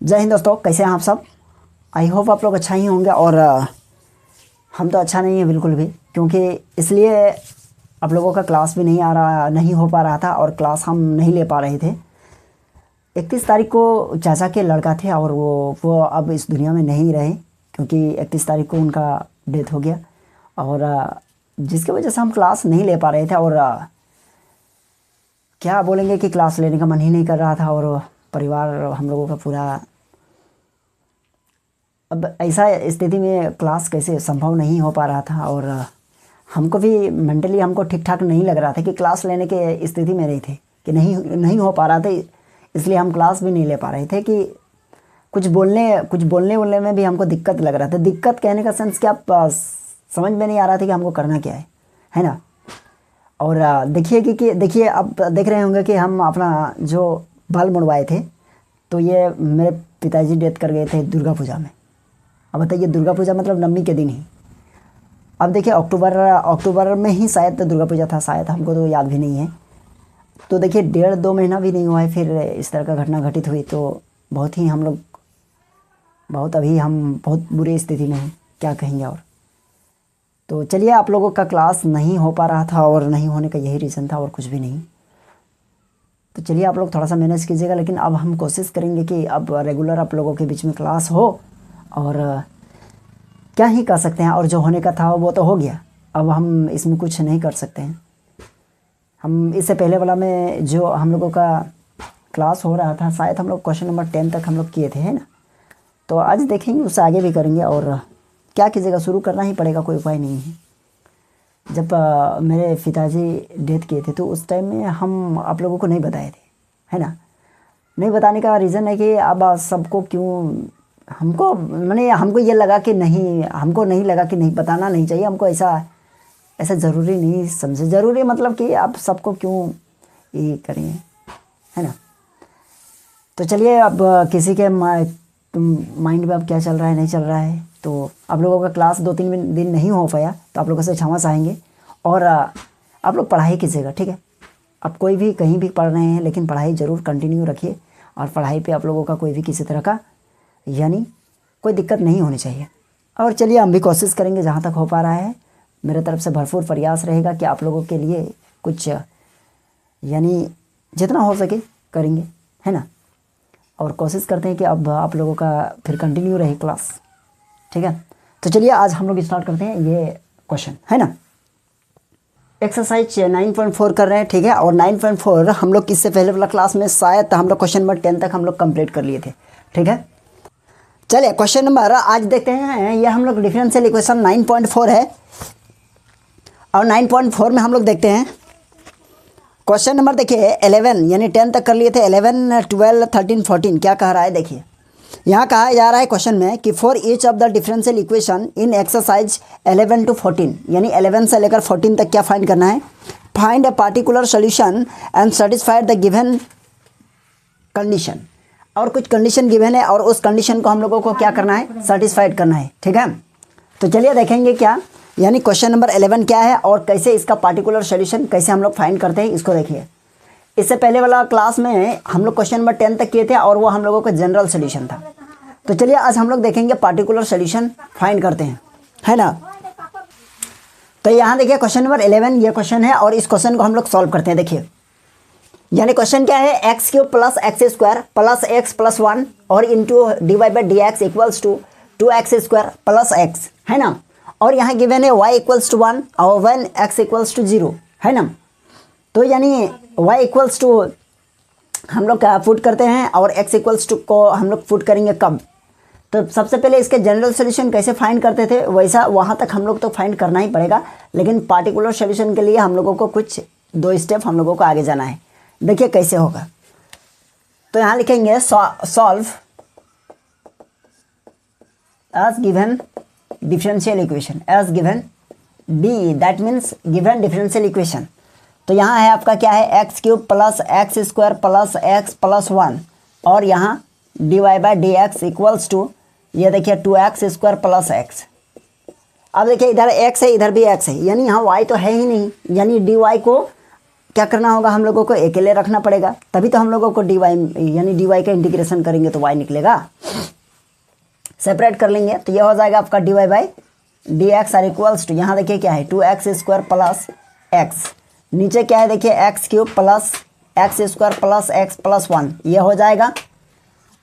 जय हिंद दोस्तों, कैसे हैं आप सब। आई होप आप लोग अच्छा ही होंगे। और हम तो अच्छा नहीं है बिल्कुल भी, क्योंकि इसलिए आप लोगों का क्लास भी नहीं हो पा रहा था और क्लास हम नहीं ले पा रहे थे। 31 तारीख को चाचा के लड़का थे और वो अब इस दुनिया में नहीं रहे, क्योंकि 31 तारीख को उनका डेथ हो गया। और जिसकी वजह से हम क्लास नहीं ले पा रहे थे। और क्या बोलेंगे कि क्लास लेने का मन ही नहीं कर रहा था। और परिवार हम लोगों का पूरा, अब ऐसा स्थिति में क्लास कैसे संभव नहीं हो पा रहा था। और हमको भी मेंटली हमको ठीक ठाक नहीं लग रहा था कि क्लास लेने के स्थिति में नहीं थे, कि नहीं हो पा रहा था। इसलिए हम क्लास भी नहीं ले पा रहे थे कि कुछ बोलने में भी हमको दिक्कत लग रहा था। दिक्कत कहने का सेंस क्या, समझ में नहीं आ रहा था कि हमको करना क्या है ना। और देखिए अब देख रहे होंगे कि हम अपना जो बाल मुड़वाए थे, तो ये मेरे पिताजी डेथ कर गए थे दुर्गा पूजा में। अब बताइए, दुर्गा पूजा मतलब नवमी के दिन ही। अब देखिए अक्टूबर में ही शायद दुर्गा पूजा था, शायद, हमको तो याद भी नहीं है। तो देखिए 1.5-2 महीना भी नहीं हुआ है, फिर इस तरह का घटना घटित हुई। तो बहुत ही हम बहुत बुरी स्थिति में हैं, क्या कहेंगे। और तो चलिए, आप लोगों का क्लास नहीं हो पा रहा था और नहीं होने का यही रीज़न था और कुछ भी नहीं। तो चलिए, आप लोग थोड़ा सा मैनेज कीजिएगा। लेकिन अब हम कोशिश करेंगे कि अब रेगुलर आप लोगों के बीच में क्लास हो। और क्या ही कर सकते हैं, और जो होने का था वो तो हो गया। अब हम इसमें कुछ नहीं कर सकते हैं। हम इससे पहले वाला में जो हम लोगों का क्लास हो रहा था, शायद हम लोग क्वेश्चन नंबर 10 तक हम लोग किए थे, है ना। तो आज देखेंगे, उससे आगे भी करेंगे। और क्या कीजिएगा, शुरू करना ही पड़ेगा, कोई उपाय नहीं है। जब मेरे पिताजी डेथ किए थे, तो उस टाइम में हम आप लोगों को नहीं बताए थे, है ना। नहीं बताने का रीज़न है कि अब सबको क्यों, हमको ये लगा कि नहीं, हमको नहीं लगा कि नहीं, बताना नहीं चाहिए हमको। ऐसा ज़रूरी नहीं समझे, ज़रूरी मतलब कि आप सबको क्यों ये करें, है ना। तो चलिए, अब किसी के माइंड में अब क्या चल रहा है, नहीं चल रहा है। तो आप लोगों का क्लास 2-3 दिन नहीं हो पाया, तो आप लोगों से क्षमा चाहेंगे। और आप लोग पढ़ाई कीजिएगा, ठीक है। आप कोई भी कहीं भी पढ़ रहे हैं, लेकिन पढ़ाई ज़रूर कंटिन्यू रखिए। और पढ़ाई पे आप लोगों का कोई भी किसी तरह का यानी कोई दिक्कत नहीं होनी चाहिए। और चलिए, हम भी कोशिश करेंगे जहाँ तक हो पा रहा है। मेरे तरफ से भरपूर प्रयास रहेगा कि आप लोगों के लिए कुछ यानी जितना हो सके करेंगे, है ना। और कोशिश करते हैं कि अब आप लोगों का फिर कंटिन्यू रहे क्लास, ठीक है। तो चलिए, आज हम लोग स्टार्ट करते हैं ये क्वेश्चन, है ना। एक्सरसाइज 9.4 कर रहे हैं, ठीक है। और 9.4 हम लोग इससे पहले वाला क्लास में शायद हम लोग क्वेश्चन नंबर 10 तक हम लोग कंप्लीट कर लिए थे, ठीक है। चलिए, क्वेश्चन नंबर आज देखते हैं। ये हम लोग डिफरेंशियल इक्वेशन 9.4 है। और 9.4 में हम लोग देखते हैं क्वेश्चन नंबर, देखिए 11 यानी 10 तक कर लिए थे। 11, 12, 13, 14 क्या कह रहा है, देखिए यहाँ कहा जा रहा है क्वेश्चन में कि for each of the differential equation in exercise 11 to 14, यानी 11 से लेकर 14 तक क्या फाइंड करना है। Find a particular solution and satisfied the given condition. और कुछ कंडीशन गिवन है और उस कंडीशन को हम लोगों को क्या करना है, सेटिस्फाइड करना है, ठीक है। तो चलिए देखेंगे क्या, यानी क्वेश्चन नंबर 11 क्या है और कैसे इसका पार्टिकुलर सोल्यूशन कैसे हम लोग फाइंड करते हैं, इसको देखिए। इससे पहले वाला क्लास में हम लोग क्वेश्चन नंबर 10 तक किए थे और वो हम लोगों का जनरल सोल्यूशन था। तो चलिए, आज हम लोग देखेंगे पार्टिकुलर सोल्यूशन फाइंड करते हैं, है ना। तो यहाँ देखिए क्वेश्चन नंबर 11 ये क्वेश्चन है और इस क्वेश्चन को हम लोग सॉल्व करते हैं। देखिए, यानी क्वेश्चन क्या है, x³ + x² + x + 1 और into dy/dx equals to 2x² + x, है ना। और यहाँ गिवन है y = 1 और when x = 0, है ना। तो यानी y = हम लोग क्या पुट करते हैं और x = को हम लोग पुट करेंगे कब। तो सबसे पहले इसके जनरल सोल्यूशन कैसे फाइंड करते थे, वैसा वहाँ तक हम लोग तो फाइंड करना ही पड़ेगा। लेकिन पार्टिकुलर सोल्यूशन के लिए हम लोगों को कुछ 2 स्टेप हम लोगों को आगे जाना है। देखिए कैसे होगा। तो यहाँ लिखेंगे solve as given differential equation, as given D, that means given differential equation. तो यहाँ है आपका क्या है, x³ + x² + x + 1 और यहाँ dy/dx इक्वल्स टू, ये देखिए 2x² + x। अब देखिए इधर x है, इधर भी x है, यानी यहाँ y तो है ही नहीं, यानी dy को क्या करना होगा, हम लोगों को अकेले रखना पड़ेगा, तभी तो हम लोगों को dy यानी dy का इंटीग्रेशन करेंगे तो y निकलेगा। सेपरेट कर लेंगे तो यह हो जाएगा आपका dy by D X are equals to, यहाँ देखिए क्या है 2x² प्लस एक्स, नीचे क्या है देखिए x³ plus x² plus x plus 1, यह हो जाएगा।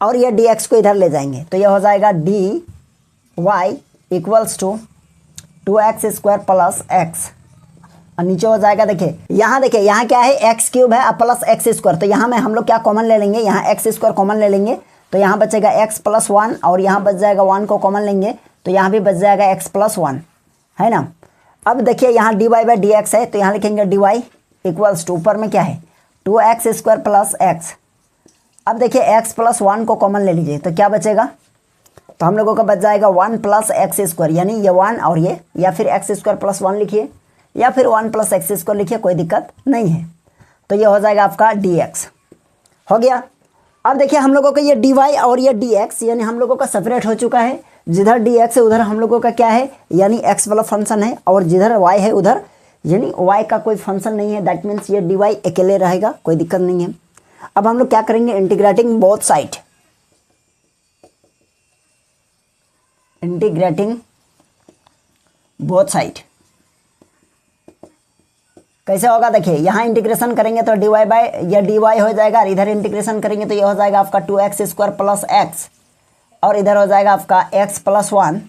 और यह dx को इधर ले जाएंगे तो यह हो जाएगा dy equals to 2x² plus X, और नीचे हो जाएगा देखिए यहाँ क्या है x³ है प्लस x², तो यहाँ में हम लोग क्या कॉमन ले लेंगे, यहाँ x² कॉमन ले लेंगे तो यहाँ बचेगा x प्लस 1, और यहाँ बच जाएगा 1 को कॉमन लेंगे तो यहाँ भी बच जाएगा x प्लस 1, है ना। अब देखिए यहाँ dy बाई डी एक्स है तो यहाँ लिखेंगे dy इक्वल्स टू, ऊपर में क्या है 2x² प्लस एक्स। अब देखिए x प्लस 1 को कॉमन ले लीजिए तो क्या बचेगा, तो हम लोगों का बच जाएगा 1 प्लस x², यानी ये 1 और ये, या फिर x² प्लस 1 लिखिए या फिर 1 प्लस x² लिखिए, कोई दिक्कत नहीं है। तो ये हो जाएगा आपका dx हो गया। अब देखिए हम लोगों का ये dy और ये dx यानी हम लोगों का सेपरेट हो चुका है, जिधर dx है उधर हम लोगों का क्या है यानी x वाला फंक्शन है, और जिधर y है उधर यानी y का कोई फंक्शन नहीं है, दैट मीन्स ये dy अकेले रहेगा, कोई दिक्कत नहीं है। अब हम लोग क्या करेंगे, integrating both side, integrating both side कैसे होगा, देखिए यहाँ इंटीग्रेशन करेंगे तो dy बाई या dy हो जाएगा, और इधर इंटीग्रेशन करेंगे तो ये हो जाएगा आपका 2x² प्लस एक्स, और इधर हो जाएगा आपका x प्लस 1,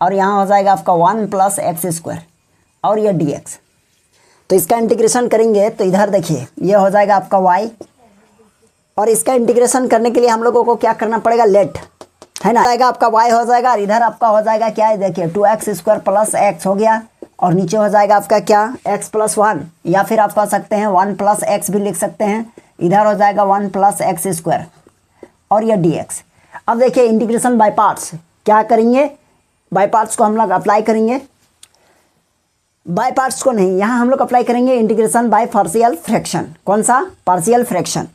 और यहाँ हो जाएगा आपका 1 प्लस x², और ये dx। तो इसका इंटीग्रेशन करेंगे तो इधर देखिए ये हो जाएगा आपका y, और इसका इंटीग्रेशन करने के लिए हम लोगों को क्या करना पड़ेगा, लेट, है ना, आएगा आपका y हो जाएगा, और इधर आपका हो जाएगा क्या है देखिए 2x² प्लस एक्स हो गया, और नीचे हो जाएगा आपका क्या x प्लस 1, या फिर आप कह सकते हैं 1 प्लस एक्स भी लिख सकते हैं, इधर हो जाएगा 1 प्लस x², और यह dx। अब देखिए इंटीग्रेशन बाय पार्ट्स क्या करेंगे, बाय पार्ट्स को हम लोग अप्लाई करेंगे, बाय पार्ट्स को नहीं, यहाँ हम लोग अप्लाई करेंगे इंटीग्रेशन बाय पार्शियल फ्रैक्शन। कौन सा, पार्शियल फ्रैक्शन।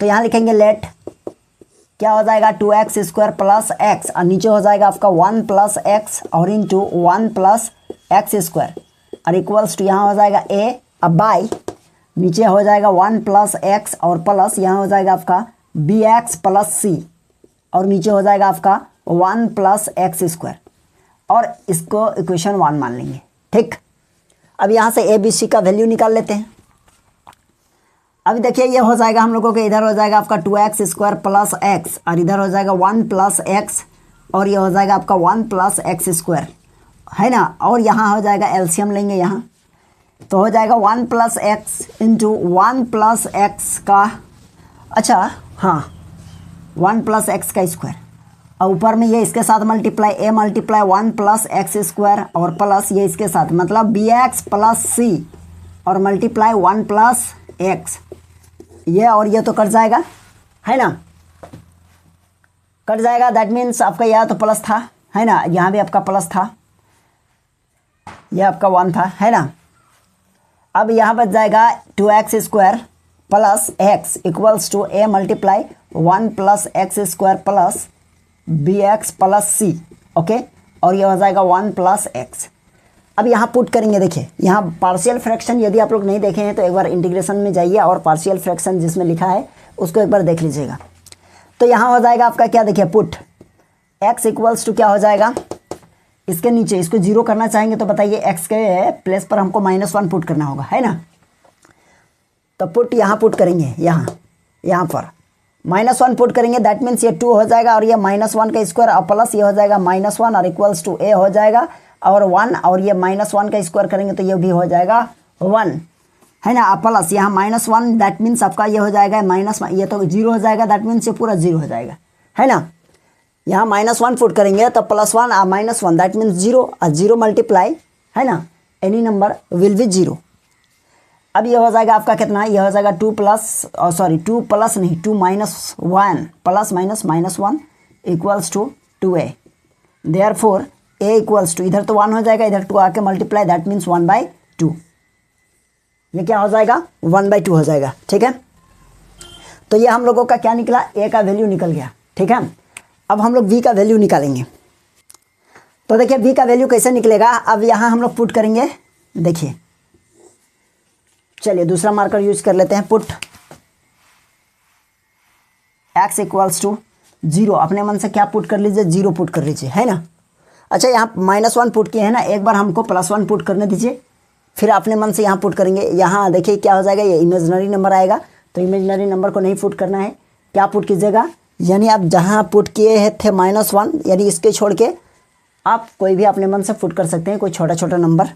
तो यहाँ लिखेंगे लेट क्या हो जाएगा 2x² प्लस एक्स, और नीचे हो जाएगा आपका 1 प्लस एक्स और इंटू 1 प्लस x², और इक्वल्स टू यहाँ हो जाएगा a, अब बाई नीचे हो जाएगा 1 प्लस एक्स और प्लस यहाँ हो जाएगा आपका bx प्लस c, और नीचे हो जाएगा आपका 1 प्लस x², और इसको इक्वेशन 1 मान लेंगे। ठीक, अब यहाँ से a b c का वैल्यू निकाल लेते हैं। अभी देखिए ये हो जाएगा हम लोगों के, इधर हो जाएगा आपका 2x² प्लस एक्स, और इधर हो जाएगा 1 प्लस एक्स, और ये हो जाएगा आपका 1 प्लस x², है ना, और यहाँ हो जाएगा एलसीएम लेंगे यहाँ, तो हो जाएगा 1 plus x into 1 plus x का, अच्छा हाँ 1 प्लस एक्स का स्क्वायर, और ऊपर में ये इसके साथ multiply a multiply 1 plus x², और प्लस ये इसके साथ मतलब bx प्लस c, और मल्टीप्लाई 1 प्लस एक्स, ये और ये तो कट जाएगा, है ना, कट जाएगा, दैट मीन्स आपका यह तो प्लस था, है ना, यहाँ भी आपका प्लस था, यह आपका 1 था, है ना। अब यहाँ बच जाएगा 2x² plus X equals to a multiply 1 plus x² plus bx plus c, okay, और ये हो जाएगा 1 प्लस एक्स। अब यहाँ पुट करेंगे, देखिए यहाँ पार्शियल फ्रैक्शन यदि आप लोग नहीं देखे हैं तो एक बार इंटीग्रेशन में जाइए और पार्शियल फ्रैक्शन जिसमें लिखा है उसको एक बार देख लीजिएगा। तो यहाँ हो जाएगा आपका क्या, देखिए पुट x इक्वल्स टू क्या हो जाएगा, इसके नीचे इसको 0 करना चाहेंगे तो बताइए x के प्लेस पर हमको -1 पुट करना होगा, है ना। तो पुट यहाँ पुट करेंगे, यहाँ पर -1 पुट करेंगे, दैट मीन्स ये 2 हो जाएगा, और ये -1 का स्क्वायर और प्लस ये हो जाएगा -1 और इक्वल्स टू a हो जाएगा, और 1 और ये -1 का स्क्वायर करेंगे तो ये भी हो जाएगा 1, है ना, प्लस यहाँ -1 दैट मीन्स आपका ये हो जाएगा ये तो 0 हो जाएगा, दैट मीन्स ये पूरा 0 हो जाएगा, है ना। यहाँ -1 पुट करेंगे तो +1 और -1 दैट मीन्स 0, और 0 मल्टीप्लाई, है ना, एनी नंबर विल बी 0। अब ये हो जाएगा आपका कितना, ये हो जाएगा 2 प्लस नहीं 2 -1 plus minus -1 equals to 2a, therefore a equals to, इधर तो 1 हो जाएगा, इधर 2 आके मल्टीप्लाई, दैट मीन्स 1/2, ये क्या हो जाएगा 1/2 हो जाएगा, ठीक है। तो ये हम लोगों का क्या निकला, a का वैल्यू निकल गया, ठीक है। अब हम लोग v का वैल्यू निकालेंगे, तो देखिए v का वैल्यू कैसे निकलेगा। अब यहाँ हम लोग पुट करेंगे, देखिए चलिए दूसरा मार्कर यूज कर लेते हैं, पुट x इक्वल्स टू 0। अपने मन से क्या पुट कर लीजिए, 0 पुट कर लीजिए, है ना। अच्छा यहाँ -1 पुट किए हैं ना, एक बार हमको +1 पुट करने दीजिए, फिर अपने मन से यहाँ पुट करेंगे। यहाँ देखिए क्या हो जाएगा, ये इमेजिनरी नंबर आएगा, तो इमेजिनरी नंबर को नहीं पुट करना है। क्या पुट कीजिएगा, यानी आप जहाँ पुट किए थे -1, यानी इसके छोड़ के आप कोई भी अपने मन से पुट कर सकते हैं, कोई छोटा छोटा नंबर।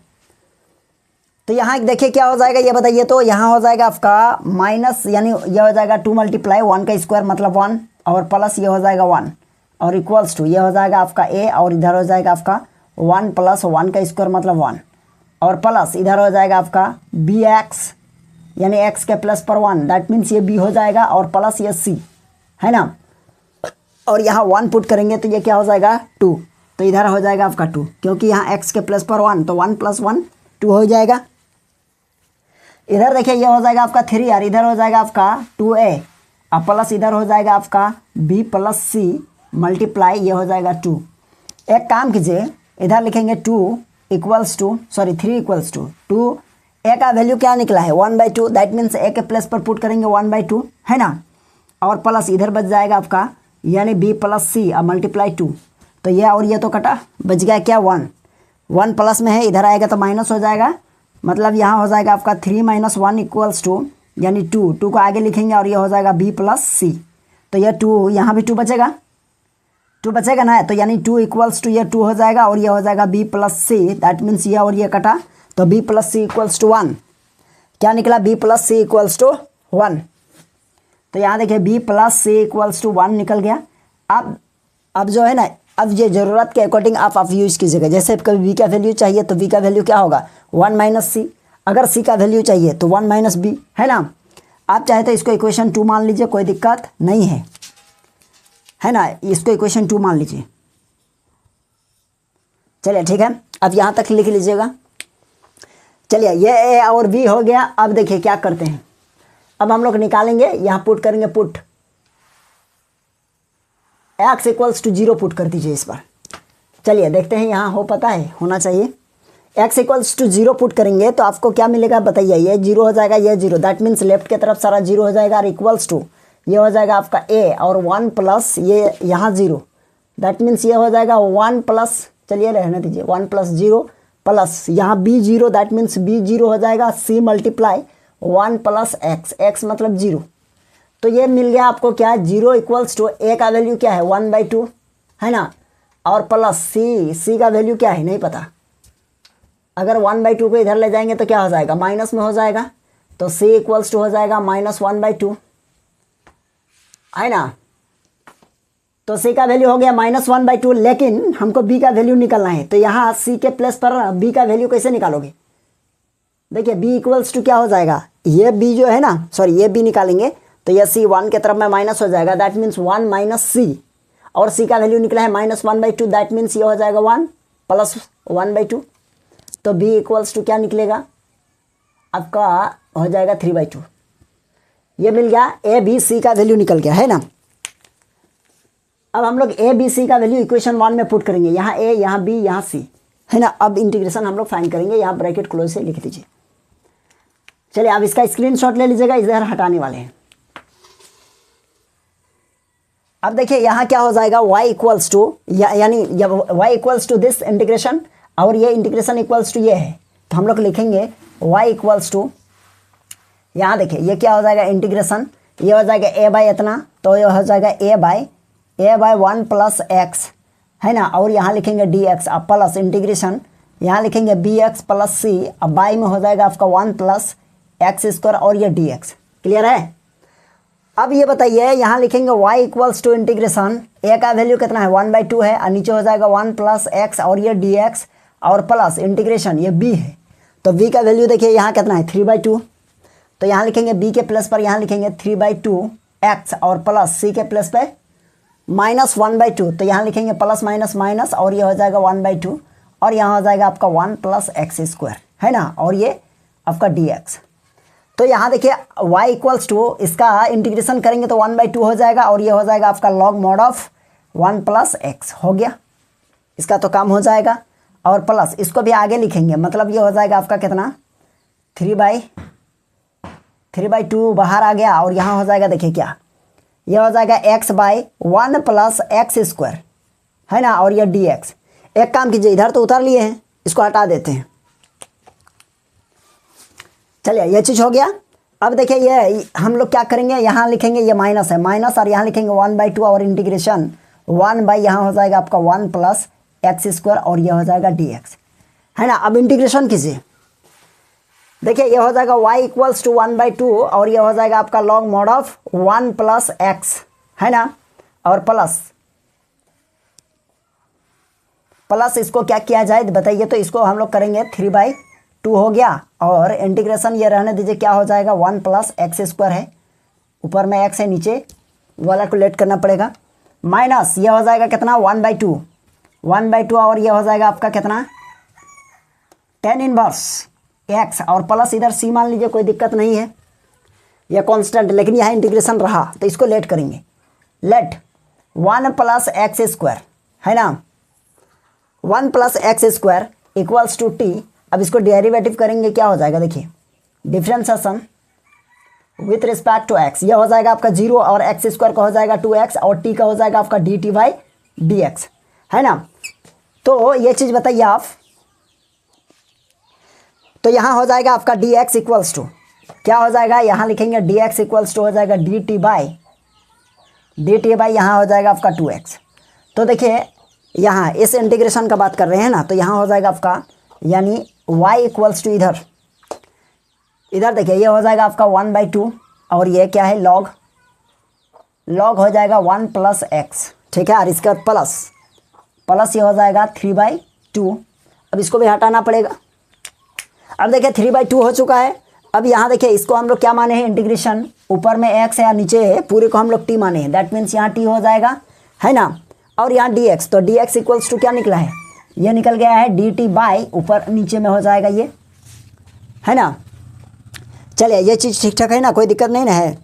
तो यहाँ देखिए क्या हो जाएगा, ये बताइए। तो यहाँ हो जाएगा आपका माइनस, यानी ये हो जाएगा 2 × 1 का स्क्वायर मतलब 1, और प्लस ये हो जाएगा 1, और इक्वल्स टू ये हो जाएगा आपका a, और इधर हो जाएगा आपका 1 + 1 का स्क्वायर मतलब 1, और प्लस इधर हो जाएगा आपका bx, यानी x के प्लस पर 1, दैट मीन्स ये b हो जाएगा, और प्लस ये c, है ना। और यहाँ 1 पुट करेंगे तो ये क्या हो जाएगा 2, तो इधर हो जाएगा आपका 2, क्योंकि यहाँ x के प्लस पर 1, तो 1 + 1 2 हो जाएगा। इधर देखिए ये हो जाएगा आपका 3, और इधर हो जाएगा आपका 2a, और प्लस इधर हो जाएगा आपका b + c मल्टीप्लाई ये हो जाएगा 2। एक काम कीजिए, इधर लिखेंगे 3 इक्वल्स टू 2। a का वैल्यू क्या निकला है 1/2, दैट मीन्स a के प्लस पर पुट करेंगे 1/2, है ना। और प्लस इधर बच जाएगा आपका, यानी b + c और मल्टीप्लाई 2, तो ये और ये तो कटा, बच गया क्या 1 प्लस में है, इधर आएगा तो माइनस हो जाएगा, मतलब यहाँ हो जाएगा आपका 3 - 1 इक्वल्स टू, यानी 2 को आगे लिखेंगे, और ये हो जाएगा b + c, तो ये 2 यहाँ भी 2 बचेगा, 2 बचेगा ना, तो यानी 2 इक्वल्स टू ये 2 हो जाएगा, और ये हो जाएगा b + c, दैट मीन्स ये और ये कटा, तो b + c इक्वल्स टू 1। क्या निकला, b + c इक्वल्स टू 1। तो यहाँ देखिए b + c इक्वल्स टू 1 निकल गया। अब जो है ना, अब ये ज़रूरत के अकॉर्डिंग आप यूज़ कीजिएगा। जैसे कभी b का वैल्यू चाहिए तो b का वैल्यू क्या होगा 1 - c, अगर c का वैल्यू चाहिए तो 1 - b, है ना। आप चाहे तो इसको इक्वेशन 2 मान लीजिए, कोई दिक्कत नहीं है ना, इसको इक्वेशन 2 मान लीजिए। चलिए ठीक है, अब यहाँ तक लिख लीजिएगा। चलिए ये a और b हो गया। अब देखिए क्या करते हैं, अब हम लोग निकालेंगे, यहाँ पुट करेंगे, put x equals to 0 put कर दीजिए इस बार। चलिए देखते हैं यहाँ हो, पता है होना चाहिए। x इक्वल्स टू 0 पुट करेंगे तो आपको क्या मिलेगा बताइए, ये 0 हो जाएगा, ये 0, दैट मीन्स लेफ्ट की तरफ सारा 0 हो जाएगा, और इक्वल्स टू ये हो जाएगा आपका a, और 1 प्लस ये यहाँ 0, दैट मीन्स ये हो जाएगा 1 प्लस, चलिए रहने दीजिए, 1 + 0 प्लस यहाँ b 0, दैट मीन्स b 0 हो जाएगा, c मल्टीप्लाई 1 + x मतलब 0। तो ये मिल गया आपको क्या, 0 इक्वल्स टू a का वैल्यू क्या है 1/2, है ना, और प्लस c का वैल्यू क्या है नहीं पता। अगर 1/2 को इधर ले जाएंगे तो क्या हो जाएगा, माइनस में हो जाएगा, तो c इक्वल्स टू हो जाएगा -1/2, है ना। तो c का वैल्यू हो गया -1/2, लेकिन हमको b का वैल्यू निकालना है, तो यहाँ c के प्लस पर b का वैल्यू कैसे निकालोगे। देखिए b इक्वल्स टू क्या हो जाएगा, ये b जो है ना, सॉरी ये b निकालेंगे तो ये c 1 के तरफ में माइनस हो जाएगा, दैट मीन्स 1 - c, और c का वैल्यू निकला है -1/2, दैट मीन्स ये हो जाएगा 1 + 1/2। तो b इक्वल्स टू क्या निकलेगा आपका, हो जाएगा 3/2। ये मिल गया, a b c का वैल्यू निकल गया, है ना। अब हम लोग a b c का वैल्यू इक्वेशन 1 में पुट करेंगे, यहाँ a, यहाँ b, यहाँ c, है ना। अब इंटीग्रेशन हम लोग फाइंड करेंगे, यहाँ ब्रैकेट क्लोज से लिख दीजिए। चलिए अब इसका स्क्रीनशॉट ले लीजिएगा, इधर हटाने वाले हैं। अब देखिए यहाँ क्या हो जाएगा, y इक्वल्स टू, यानी y equals to this integration, और ये इंटीग्रेशन इक्वल्स टू ये है, तो हम लोग लिखेंगे y इक्वल्स टू, यहाँ देखिए ये क्या हो जाएगा इंटीग्रेशन, ये हो जाएगा a बाई इतना, तो ये हो जाएगा a बाई 1 + x, है ना, और यहाँ लिखेंगे dx, अब प्लस इंटीग्रेशन यहाँ लिखेंगे bx + c, अब बाई में हो जाएगा आपका 1 + x², और ये dx। क्लियर है। अब ये बताइए, यहाँ लिखेंगे y equals to integration, a का वैल्यू कितना है 1/2 है, और नीचे हो जाएगा 1 + x, और ये dx, और प्लस इंटीग्रेशन ये b है, तो b का वैल्यू देखिए यहाँ कितना है 3/2, तो यहाँ लिखेंगे b के प्लस पर यहाँ लिखेंगे 3/2x, और प्लस c के प्लस पे -1/2, तो यहाँ लिखेंगे प्लस माइनस माइनस, और ये हो जाएगा 1/2, और यहाँ हो जाएगा आपका 1 + x², है ना, और ये आपका dx। तो यहाँ देखिए y इक्वल्स टू, इसका इंटीग्रेशन करेंगे तो 1/2 हो जाएगा, और ये हो जाएगा आपका log mod ऑफ 1 + x, हो गया, इसका तो काम हो जाएगा। और प्लस इसको भी आगे लिखेंगे, मतलब ये हो जाएगा आपका कितना 3/2 3/2 बाहर आ गया और यहाँ हो जाएगा, देखिए क्या, यह हो जाएगा x/1 प्लस एक्स स्क्वायर, है ना, और यह dx। एक काम कीजिए, इधर तो उतार लिए हैं, इसको हटा देते हैं। चलिए ये चीज़ हो गया। अब देखिए ये हम लोग क्या करेंगे, यहाँ लिखेंगे, ये माइनस है, माइनस, और यहाँ लिखेंगे 1/2 और इंटीग्रेशन 1 यहाँ हो जाएगा आपका 1 प्लस एक्स स्क्वायर और यह हो जाएगा dx, है ना। अब इंटीग्रेशन कीजिए, देखिए ये हो जाएगा y इक्वल्स टू 1/2 और ये हो जाएगा आपका log mod of 1 plus x, है ना, और प्लस इसको क्या किया जाए बताइए, तो इसको हम लोग करेंगे 3/2 हो गया, और इंटीग्रेशन ये रहने दीजिए, क्या हो जाएगा 1 प्लस एक्स स्क्वायर है, ऊपर में एक्स है, नीचे वाला को लेट करना पड़ेगा, माइनस ये हो जाएगा कितना 1/2 और ये हो जाएगा आपका कितना tan इनवर्स एक्स, और प्लस इधर सी मान लीजिए, कोई दिक्कत नहीं है, यह कांस्टेंट, लेकिन यहाँ इंटीग्रेशन रहा तो इसको लेट करेंगे, लेट 1 प्लस एक्स स्क्वायर, है ना, 1 plus X square equals to T. अब इसको डेरिवेटिव करेंगे, क्या हो जाएगा, देखिए differentiation with respect to X, यह हो जाएगा आपका 0 और एक्स स्क्वायर का हो जाएगा 2x और टी का हो जाएगा आपका dt/dx, है ना। तो ये चीज़ बताइए आप, तो यहाँ हो जाएगा आपका dx इक्वल्स टू क्या हो जाएगा, यहाँ लिखेंगे dx इक्वल्स टू हो जाएगा dt/, यहाँ हो जाएगा आपका 2x। तो देखिए यहाँ इस इंटीग्रेशन का बात कर रहे हैं ना, तो यहाँ हो जाएगा आपका, यानी y इक्वल्स टू इधर देखिए ये हो जाएगा आपका 1/2 और ये क्या है लॉग हो जाएगा 1 प्लस एक्स, ठीक है, और इसके बाद प्लस ये हो जाएगा 3/2। अब इसको भी हटाना पड़ेगा। अब देखिए 3/2 हो चुका है। अब यहाँ देखिए इसको हम लोग क्या माने हैं, इंटीग्रेशन, ऊपर में x है या नीचे है, पूरे को हम लोग t माने हैं, दैट मीन्स यहाँ t हो जाएगा, है ना, और यहाँ dx, तो dx इक्वल्स टू क्या निकला है, ये निकल गया है dt/, ऊपर नीचे में हो जाएगा ये, है ना। चलिए ये चीज़ ठीक ठाक है ना, कोई दिक्कत नहीं ना है,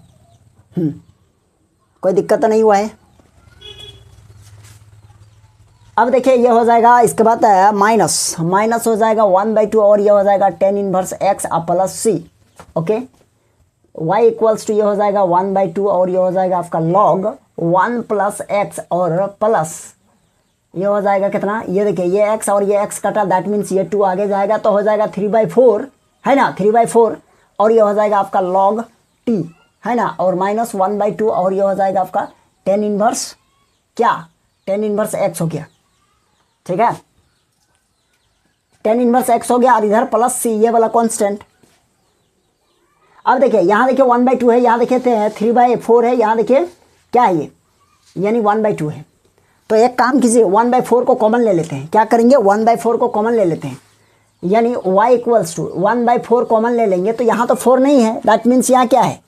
कोई दिक्कत तो नहीं हुआ है। अब देखिए ये हो जाएगा, इसके बाद माइनस हो जाएगा 1/2 और ये हो जाएगा tan inverse x plus c, okay, y equals to ये हो जाएगा 1/2 और ये हो जाएगा आपका log 1 प्लस एक्स और प्लस ये हो जाएगा कितना, ये देखिए ये x और ये x कटा, दैट मीन्स ये 2 आगे जाएगा तो हो जाएगा 3/4, है ना, 3/4 और ये हो जाएगा आपका log t, है ना, और माइनस 1/2 और ये हो जाएगा आपका tan इनवर्स क्या, tan इनवर्स x हो गया, ठीक है, tan इनवर्स x हो गया, और इधर प्लस c, ये वाला कांस्टेंट। अब देखिए यहाँ देखिए 1/2 है, यहाँ देखिए 3/4 है, यहाँ देखिए क्या है ये, यानी 1/2 है। तो एक काम कीजिए, 1/4 को कॉमन ले लेते हैं, क्या करेंगे 1/4 को कॉमन ले लेते हैं, यानी y इक्वल्स टू 1/4 कॉमन ले लेंगे, तो यहाँ तो 4 नहीं है, दैट मीन्स यहाँ क्या है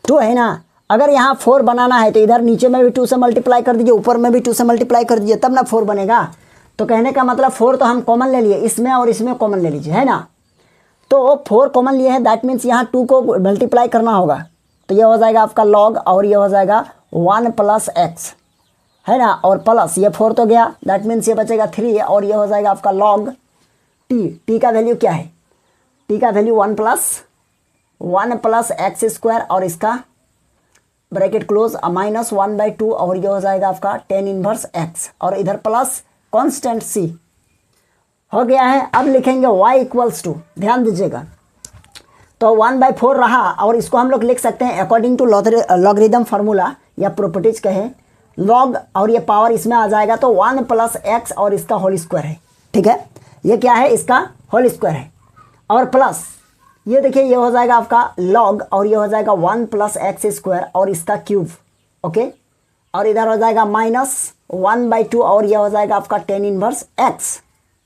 2 है ना। अगर यहाँ 4 बनाना है तो इधर नीचे में भी 2 से मल्टीप्लाई कर दीजिए, ऊपर में भी 2 से मल्टीप्लाई कर दीजिए, तब ना 4 बनेगा। तो कहने का मतलब 4 तो हम कॉमन ले लिए, इसमें और इसमें कॉमन ले लीजिए, है ना। तो 4 कॉमन लिए हैं, दैट मीन्स यहाँ 2 को मल्टीप्लाई करना होगा, तो ये हो जाएगा आपका log और ये हो जाएगा 1 प्लस एक्स, है ना, और प्लस ये 4 तो गया, दैट मीन्स ये बचेगा 3 और ये हो जाएगा आपका log t का वैल्यू क्या है, t का वैल्यू 1 प्लस एक्स स्क्वायर और इसका ब्रैकेट क्लोज माइनस 1/2 और ये हो जाएगा आपका tan इनवर्स x और इधर प्लस कांस्टेंट c हो गया है। अब लिखेंगे y इक्वल्स टू, ध्यान दीजिएगा, तो 1/4 रहा और इसको हम लोग लिख सकते हैं अकॉर्डिंग टू लॉगरिदम फार्मूला या प्रॉपर्टीज कहें, log और ये पावर इसमें आ जाएगा तो 1 प्लस एक्स और इसका होल स्क्वायर है, ठीक है, ये क्या है इसका होल स्क्वायर है, और प्लस ये देखिए ये हो जाएगा आपका log और ये हो जाएगा 1 प्लस एक्स स्क्वायर और इसका क्यूब, ओके, और इधर हो जाएगा माइनस 1/2 और ये हो जाएगा आपका tan इनवर्स x,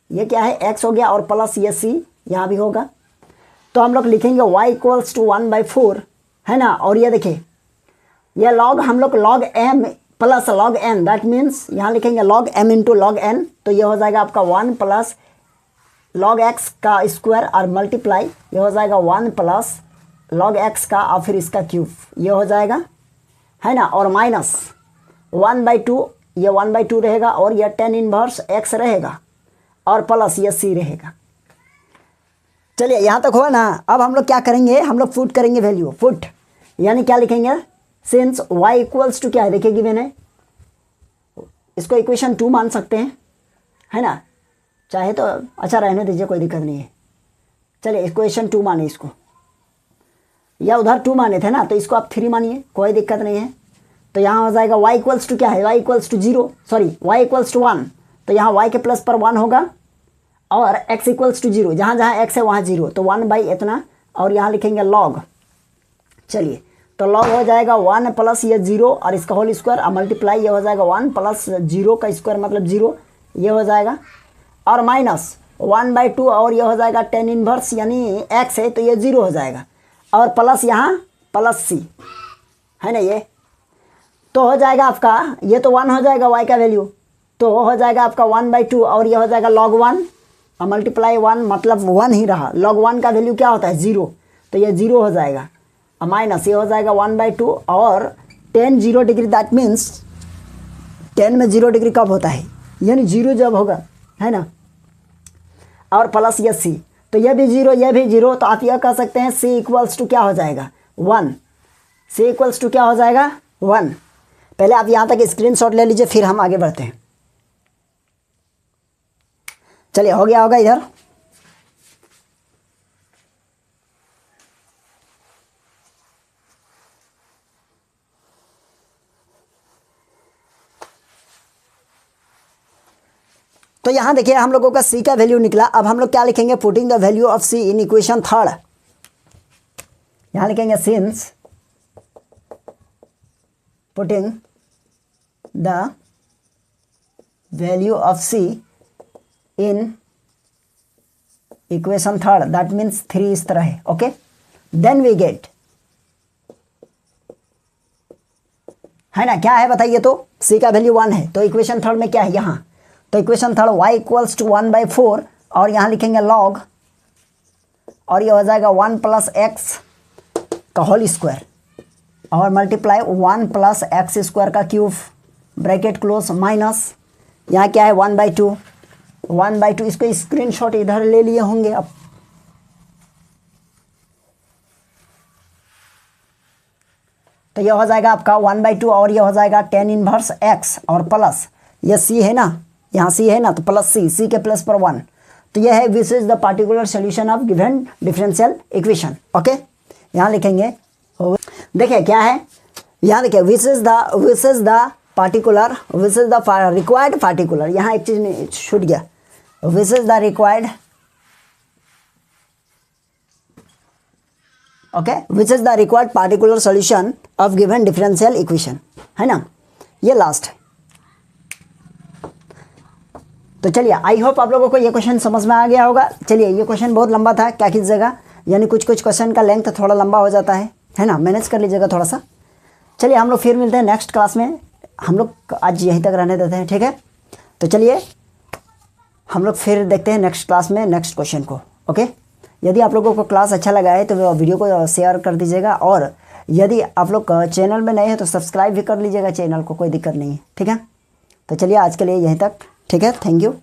ये क्या है x हो गया, और प्लस ये c यहाँ भी होगा। तो हम लोग लिखेंगे y इक्वल्स टू 1/4, है ना, और ये देखिए ये log हम लोग log m plus log n, that means यहाँ लिखेंगे log m into log n, तो ये हो जाएगा आपका 1 प्लस log x का स्क्वायर और मल्टीप्लाई ये हो जाएगा 1 प्लस log x का और फिर इसका क्यूब ये हो जाएगा, है ना, और माइनस 1/2, ये 1/2 रहेगा और ये tan इनवर्स x रहेगा और प्लस ये c रहेगा। चलिए यहाँ तक हुआ ना। अब हम लोग क्या करेंगे, हम लोग फुट करेंगे वैल्यू, फुट यानी क्या लिखेंगे, सिंस y इक्वल्स टू क्या है, देखिए गिवन है, इसको इक्वेशन 2 मान सकते हैं, है ना, चाहे तो अच्छा रहने दीजिए, कोई दिक्कत नहीं है। चलिए इक्वेशन 2 माने इसको, या उधर 2 माने थे ना, तो इसको आप 3 मानिए, कोई दिक्कत नहीं है। तो यहाँ हो जाएगा y इक्वल्स टू क्या है, y equals to 0, sorry y equals to 1, तो यहाँ y के प्लस पर 1 होगा, और x इक्वल्स टू 0, जहाँ जहाँ x है वहाँ 0, तो 1 बाई इतना, और यहाँ लिखेंगे log। चलिए तो log हो जाएगा 1 प्लस ये 0 और इसका होल स्क्वायर, और मल्टीप्लाई ये हो जाएगा 1 प्लस 0 का स्क्वायर मतलब 0, ये हो जाएगा, और माइनस 1/2, और ये हो जाएगा tan इनवर्स यानी x है तो ये 0 हो जाएगा, और प्लस यहाँ प्लस c है ना, ये तो हो जाएगा आपका, ये तो 1 हो जाएगा y का वैल्यू, तो हो जाएगा आपका 1/2, और ये हो जाएगा log 1 और मल्टीप्लाई 1 मतलब 1 ही रहा, log 1 का वैल्यू क्या होता है 0, तो ये 0 हो जाएगा, और माइनस ये हो जाएगा 1/2, और tan 0 degree, that means tan में 0 डिग्री कब होता है, यानी 0 जब होगा, है ना, और प्लस ये c, तो ये भी 0 ये भी 0, तो आप यह कह सकते हैं c इक्वल्स टू क्या हो जाएगा 1, c इक्वल्स टू क्या हो जाएगा 1। पहले आप यहाँ तक स्क्रीनशॉट ले लीजिए, फिर हम आगे बढ़ते हैं। चलिए हो गया होगा इधर। तो यहाँ देखिए हम लोगों का c का वैल्यू निकला। अब हम लोग क्या लिखेंगे, putting the value of c in equation 3rd। यहाँ लिखेंगे since putting the value of c in equation 3rd, that means 3 इस तरह है, ओके, देन वी गेट, है ना, क्या है बताइए, तो c का वैल्यू 1 है, तो इक्वेशन 3rd में क्या है यहाँ, तो equation 3rd y equals to 1/4, और यहाँ लिखेंगे log, और ये हो जाएगा 1 प्लस एक्स का होल स्क्वायर, और मल्टीप्लाई 1 प्लस एक्स स्क्वायर का क्यूब, ब्रैकेट क्लोज, माइनस यहाँ क्या है 1/2, इसको स्क्रीनशॉट इधर ले लिए होंगे अब। तो ये हो जाएगा आपका 1/2, और ये हो जाएगा tan इनवर्स x, और प्लस ये c है ना, यहाँ c है ना, तो प्लस c के प्लस पर 1, तो ये है which is the particular solution of given differential equation, okay. यहाँ लिखेंगे, देखिए क्या है, यहाँ देखिए which is the particular, which is the required particular, यहाँ एक चीज छूट गया, which is the required, okay, which is the required particular solution of given differential equation, है ना, ये लास्ट है। तो चलिए आई होप आप लोगों को ये क्वेश्चन समझ में आ गया होगा। चलिए ये क्वेश्चन बहुत लंबा था, क्या कीजिएगा, यानी कुछ क्वेश्चन का लेंथ थोड़ा लंबा हो जाता है ना, मैनेज कर लीजिएगा थोड़ा सा। चलिए हम लोग फिर मिलते हैं नेक्स्ट क्लास में, हम लोग आज यहीं तक रहने देते हैं, ठीक है। तो चलिए हम लोग फिर देखते हैं नेक्स्ट क्लास में नेक्स्ट क्वेश्चन को, ओके। यदि आप लोगों को क्लास अच्छा लगा है तो वीडियो को शेयर कर दीजिएगा, और यदि आप लोग चैनल में नए हैं तो सब्सक्राइब भी कर लीजिएगा चैनल को, कोई दिक्कत नहीं है, ठीक है। तो चलिए आज के लिए यहीं तक, ठीक है, थैंक यू।